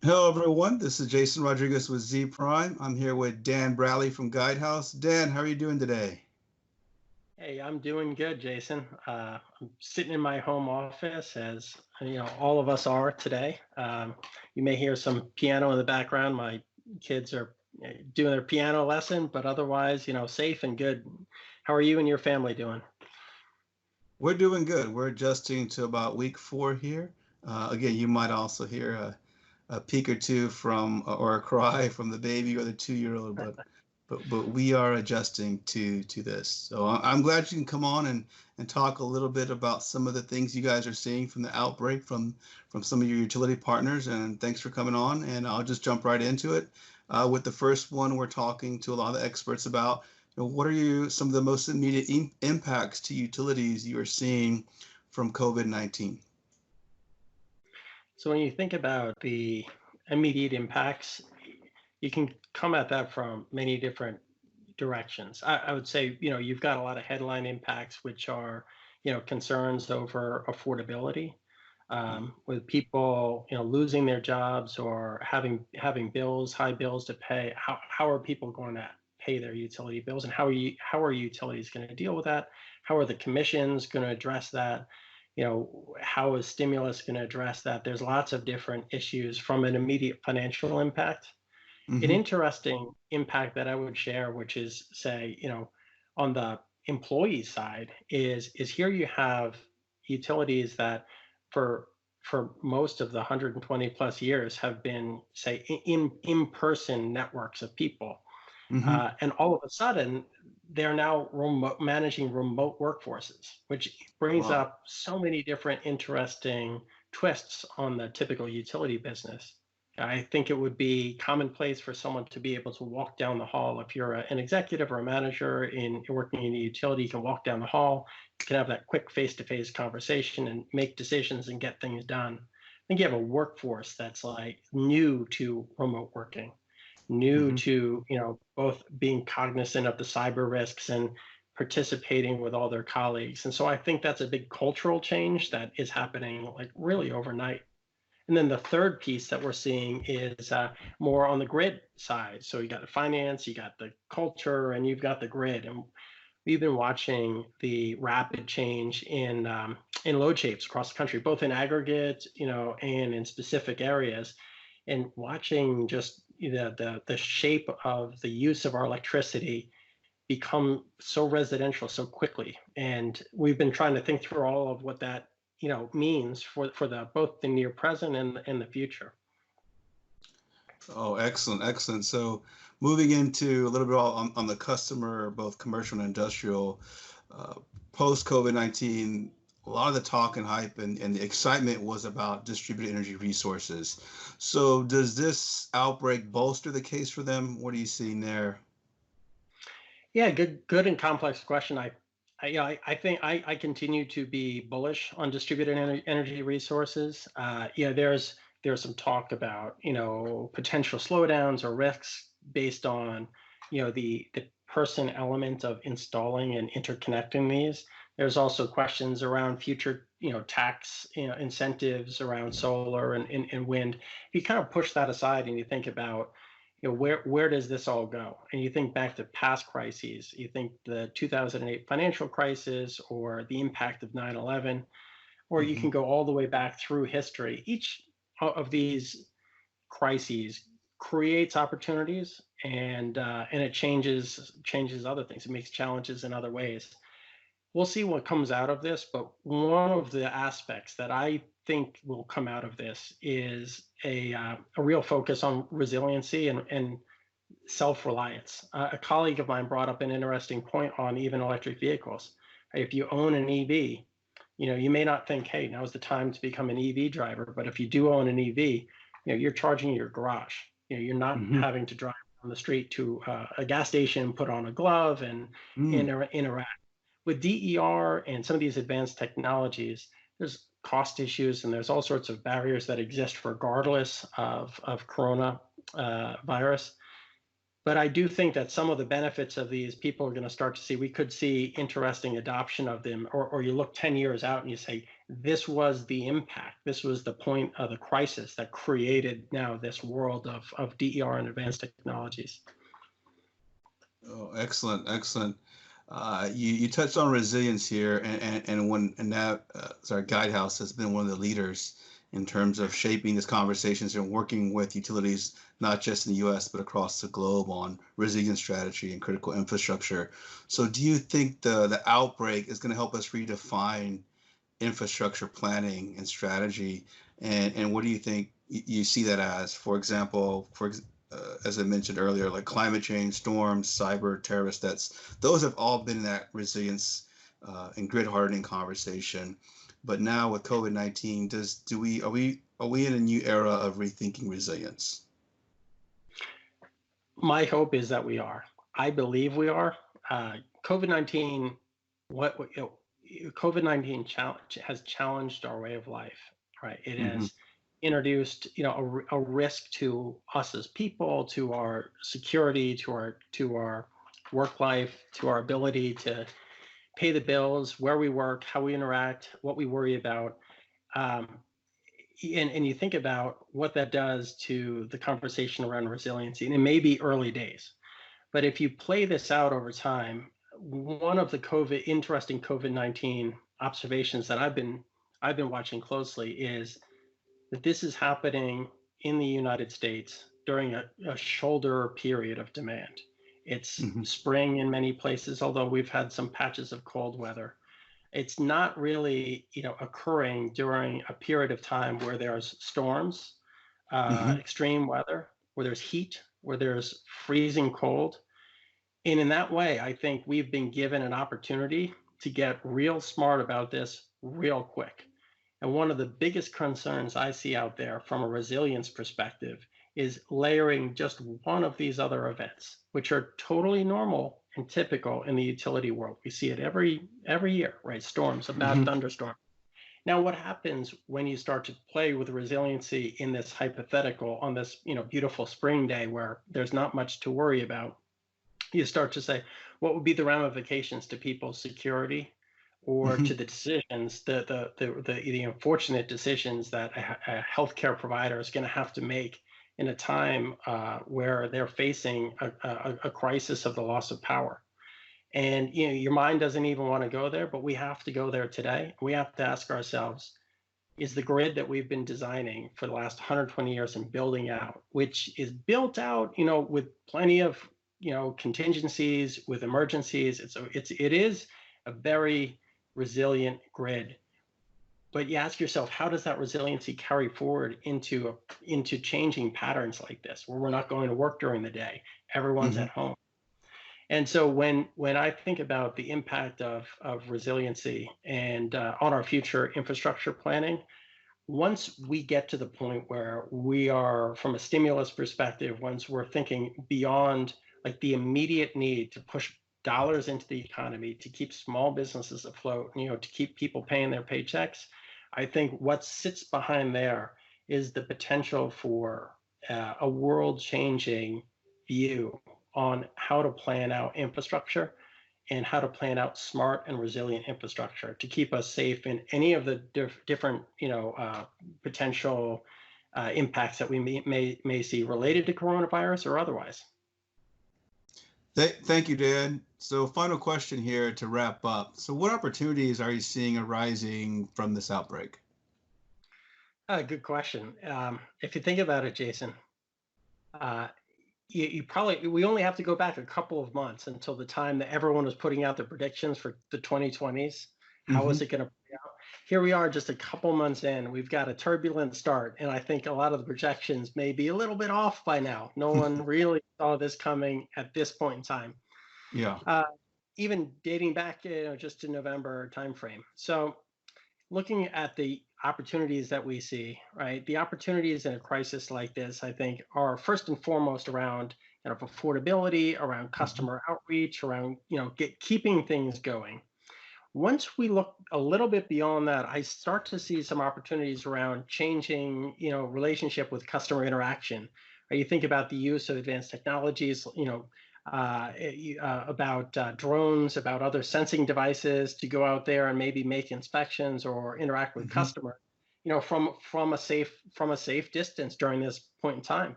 Hello, everyone. This is Jason Rodriguez with Zpryme. I'm here with Dan Bradley from Guidehouse. Dan, how are you doing today? Hey, I'm doing good, Jason. I'm sitting in my home office, as all of us are today. You may hear some piano in the background. My kids are doing their piano lesson, but otherwise, safe and good. How are you and your family doing? We're doing good. We're adjusting to about week 4 here. Again, you might also hear a peek or two from or a cry from the baby or the 2-year-old, but we are adjusting to this. So I'm glad you can come on and talk a little bit about some of the things you guys are seeing from the outbreak from some of your utility partners. And thanks for coming on. And I'll just jump right into it. With the first one, we're talking to a lot of the experts about, what are some of the most immediate impacts to utilities you are seeing from COVID-19? So when you think about the immediate impacts, you can come at that from many different directions. I would say, you've got a lot of headline impacts, which are, concerns over affordability, with people, losing their jobs or having bills, high bills to pay. How are people going to pay their utility bills, and how are utilities going to deal with that? How are the commissions going to address that? How is stimulus going to address that? There's lots of different issues from an immediate financial impact. An Mm-hmm. interesting impact that I would share, which is, say, on the employee side, is here you have utilities that for most of the 120 plus years have been, say, in-person networks of people, Mm-hmm. and all of a sudden they're now managing remote workforces, which brings Wow. up so many different interesting twists on the typical utility business. I think it would be commonplace for someone to be able to walk down the hall. If you're an executive or a manager working in a utility, you can walk down the hall, you can have that quick face-to-face conversation and make decisions and get things done. I think you have a workforce that's like new to remote working, new Mm-hmm. to both being cognizant of the cyber risks and participating with all their colleagues. And so I think that's a big cultural change that is happening like really overnight. And then the third piece that we're seeing is more on the grid side. So you got the finance, you got the culture, and you've got the grid. And we've been watching the rapid change in load shapes across the country, both in aggregate, and in specific areas, and watching just the shape of the use of our electricity become so residential so quickly. And we've been trying to think through all of what that means for the both the near present and the future. Oh, excellent, excellent. So moving into a little bit on the customer, both commercial and industrial, uh, post COVID-19, a lot of the talk and hype and the excitement was about distributed energy resources. So does this outbreak bolster the case for them? What are you seeing there? Yeah, good and complex question. I think I continue to be bullish on distributed energy resources. There's some talk about potential slowdowns or risks based on the person element of installing and interconnecting these. There's also questions around future tax incentives around solar and wind. If you kind of push that aside and you think about where does this all go? And you think back to past crises, you think the 2008 financial crisis or the impact of 9/11, or you can Hmm. go all the way back through history. Each of these crises creates opportunities, and it changes other things. It makes challenges in other ways. We'll see what comes out of this, but one of the aspects that I think will come out of this is a real focus on resiliency and self-reliance. A colleague of mine brought up an interesting point on even electric vehicles. If you own an EV, you may not think, hey, now's the time to become an EV driver, but if you do own an EV, you're charging your garage. You're not Hmm. having to drive on the street to a gas station, put on a glove, and Mm. interact with DER and some of these advanced technologies. There's cost issues and there's all sorts of barriers that exist regardless of corona virus. But I do think that some of the benefits of these people are going to start to see, we could see interesting adoption of them, or you look 10 years out and you say, this was the impact. This was the point of the crisis that created now this world of DER and advanced technologies. Oh, excellent, excellent. You touched on resilience here, and that sorry, Guidehouse has been one of the leaders in terms of shaping these conversations and working with utilities, not just in the U.S. but across the globe on resilience strategy and critical infrastructure. So, do you think the outbreak is going to help us redefine infrastructure planning and strategy? And what do you think you see that as? For example, as I mentioned earlier, like climate change, storms, cyber, terrorist threats, those have all been in that resilience and grid hardening conversation. But now with COVID-19, are we in a new era of rethinking resilience? My hope is that we are. I believe we are. COVID-19, COVID-19 has challenged our way of life, right? It Mm-hmm. has introduced, a risk to us as people, to our security, to our work life, to our ability to pay the bills, where we work, how we interact, what we worry about. Um, and you think about what that does to the conversation around resiliency, and it may be early days, but if you play this out over time, one of the interesting COVID-19 observations that I've been watching closely is that this is happening in the United States during a shoulder period of demand. It's Mm-hmm. spring in many places, although we've had some patches of cold weather. It's not really, occurring during a period of time where there's storms, Mm-hmm. extreme weather, where there's heat, where there's freezing cold. And in that way, I think we've been given an opportunity to get real smart about this real quick. And one of the biggest concerns I see out there from a resilience perspective is layering just one of these other events, which are totally normal and typical in the utility world. We see it every year, right? Storms, a bad Mm-hmm. thunderstorm. Now, what happens when you start to play with resiliency in this hypothetical on this, beautiful spring day where there's not much to worry about? You start to say, what would be the ramifications to people's security or Mm-hmm. to the decisions, the unfortunate decisions that a healthcare provider is going to have to make in a time where they're facing a crisis of the loss of power. And your mind doesn't even want to go there, but we have to go there today. We have to ask ourselves, is the grid that we've been designing for the last 120 years and building out, which is built out, with plenty of, contingencies, with emergencies. It is a very resilient grid. But you ask yourself, how does that resiliency carry forward into changing patterns like this, where we're not going to work during the day, everyone's Mm-hmm. at home? And so when I think about the impact of resiliency and on our future infrastructure planning, once we get to the point where we are, from a stimulus perspective, once we're thinking beyond like the immediate need to push dollars into the economy to keep small businesses afloat, to keep people paying their paychecks, I think what sits behind there is the potential for a world-changing view on how to plan out infrastructure and how to plan out smart and resilient infrastructure to keep us safe in any of the different, potential impacts that we may see related to coronavirus or otherwise. Thank you, Dan. So, final question here to wrap up. So, what opportunities are you seeing arising from this outbreak? Good question. If you think about it, Jason, uh, we only have to go back a couple of months until the time that everyone was putting out their predictions for the 2020s. How Mm-hmm. is it going to play out? Here we are, just a couple months in. We've got a turbulent start, and I think a lot of the projections may be a little bit off by now. No one really saw this coming at this point in time. Yeah. Uh, Even dating back, just to November timeframe. So looking at the opportunities that we see, right? The opportunities in a crisis like this, I think, are first and foremost around affordability, around Mm-hmm. customer outreach, around keeping things going. Once we look a little bit beyond that, I start to see some opportunities around changing, relationship with customer interaction, Or you think about the use of advanced technologies, about drones, about other sensing devices to go out there and maybe make inspections or interact with Hmm. customers, from a safe distance during this point in time.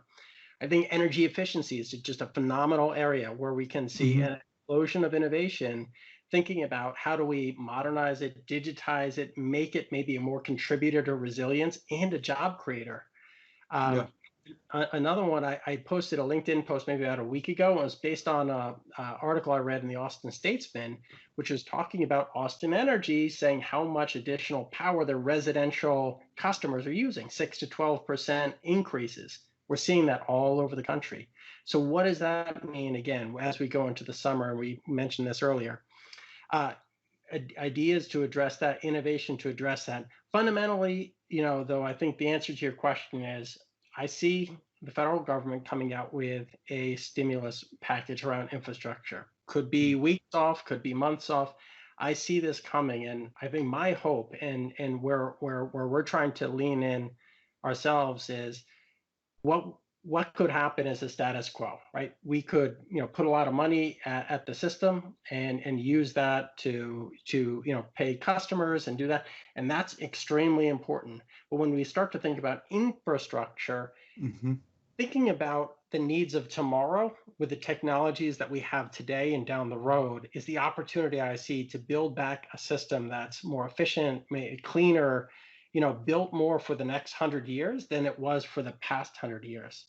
I think energy efficiency is just a phenomenal area where we can see Hmm. an explosion of innovation, thinking about how do we modernize it, digitize it, make it maybe a more contributor to resilience and a job creator. Yeah. Um, Another one, I posted a LinkedIn post maybe about a week ago. And it was based on an article I read in the Austin Statesman, which was talking about Austin Energy saying how much additional power their residential customers are using, 6 to 12% increases. We're seeing that all over the country. So what does that mean, again, as we go into the summer? And we mentioned this earlier. Uh, Ideas to address that, innovation to address that. Fundamentally, though, I think the answer to your question is I see the federal government coming out with a stimulus package around infrastructure. Could be weeks off, could be months off. I see this coming, and I think my hope and where we're trying to lean in ourselves is what could happen as a status quo, right? We could, put a lot of money at the system and use that to pay customers and do that, and that's extremely important. But when we start to think about infrastructure, Hmm. thinking about the needs of tomorrow with the technologies that we have today and down the road is the opportunity I see to build back a system that's more efficient, cleaner, built more for the next 100 years than it was for the past 100 years.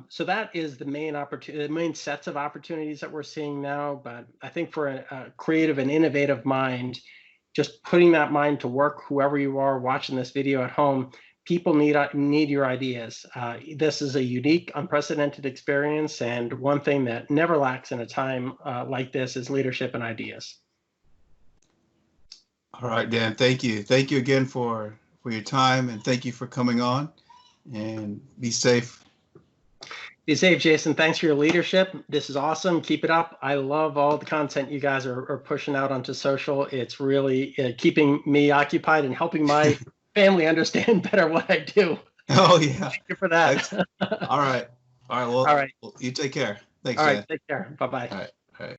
So that is the main opportunity, the main sets of opportunities that we're seeing now. But I think for a creative and innovative mind, just putting that mind to work, whoever you are watching this video at home, people need your ideas. This is a unique, unprecedented experience, and one thing that never lacks in a time like this is leadership and ideas. All right, Dan. Thank you. Thank you again for your time, and thank you for coming on. And be safe. Be safe, Jason. Thanks for your leadership. This is awesome. Keep it up. I love all the content you guys are pushing out onto social. It's really keeping me occupied and helping my family understand better what I do. Oh yeah. Thank you for that. All right. All right. All right. Well, you take care. Thanks, All right. Dan. Take care. Bye-bye. All right.